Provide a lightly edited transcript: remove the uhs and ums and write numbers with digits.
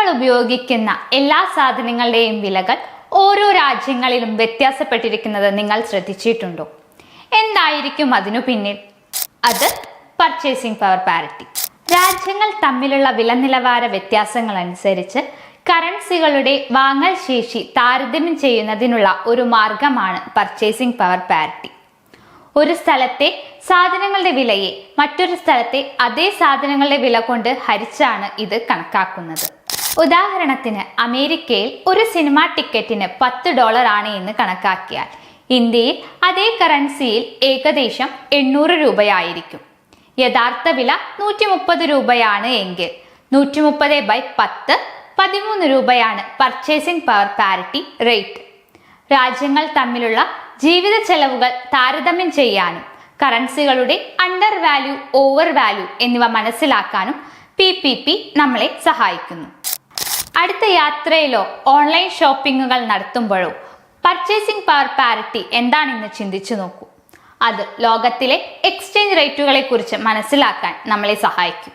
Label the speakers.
Speaker 1: നമ്മൾ ഉപയോഗിക്കുന്ന എല്ലാ സാധനങ്ങളുടെയും വിലകൾ ഓരോ രാജ്യങ്ങളിലും വ്യത്യാസപ്പെട്ടിരിക്കുന്നത് നിങ്ങൾ ശ്രദ്ധിച്ചിട്ടുണ്ടോ? എന്തായിരിക്കും അതിനു പിന്നിൽ? അത് പർച്ചേസിംഗ് പവർ പാരിറ്റി. രാജ്യങ്ങൾ തമ്മിലുള്ള വില നിലവാര വ്യത്യാസങ്ങൾ അനുസരിച്ച് കറൻസികളുടെ വാങ്ങൽ ശേഷി താരതമ്യം ചെയ്യുന്നതിനുള്ള ഒരു മാർഗമാണ് പർച്ചേസിംഗ് പവർ പാരിറ്റി. ഒരു സ്ഥലത്തെ സാധനങ്ങളുടെ വിലയെ മറ്റൊരു സ്ഥലത്തെ അതേ സാധനങ്ങളുടെ വില കൊണ്ട് ഹരിച്ചാണ് ഇത് കണക്കാക്കുന്നത്. ഉദാഹരണത്തിന്, അമേരിക്കയിൽ ഒരു സിനിമാ ടിക്കറ്റിന് $10 ആണ് എന്ന് കണക്കാക്കിയാൽ ഇന്ത്യയിൽ അതേ കറൻസിയിൽ ഏകദേശം 800 രൂപയായിരിക്കും. യഥാർത്ഥ വില 130 രൂപയാണ് എങ്കിൽ 130/10 13 രൂപയാണ് പർച്ചേസിംഗ് പവർ പാരിറ്റി റേറ്റ്. രാജ്യങ്ങൾ തമ്മിലുള്ള ജീവിത ചെലവുകൾ താരതമ്യം ചെയ്യാനും കറൻസികളുടെ അണ്ടർ വാല്യൂ, ഓവർ വാല്യൂ എന്നിവ മനസ്സിലാക്കാനും PPP നമ്മളെ സഹായിക്കുന്നു. അടുത്ത യാത്രയിലോ ഓൺലൈൻ ഷോപ്പിങ്ങുകൾ നടത്തുമ്പോഴോ പർച്ചേസിംഗ് പവർ പാരിറ്റി എന്താണെന്ന് ചിന്തിച്ചു നോക്കൂ. അത് ലോകത്തിലെ എക്സ്ചേഞ്ച് റേറ്റുകളെ കുറിച്ച് മനസ്സിലാക്കാൻ നമ്മളെ സഹായിക്കും.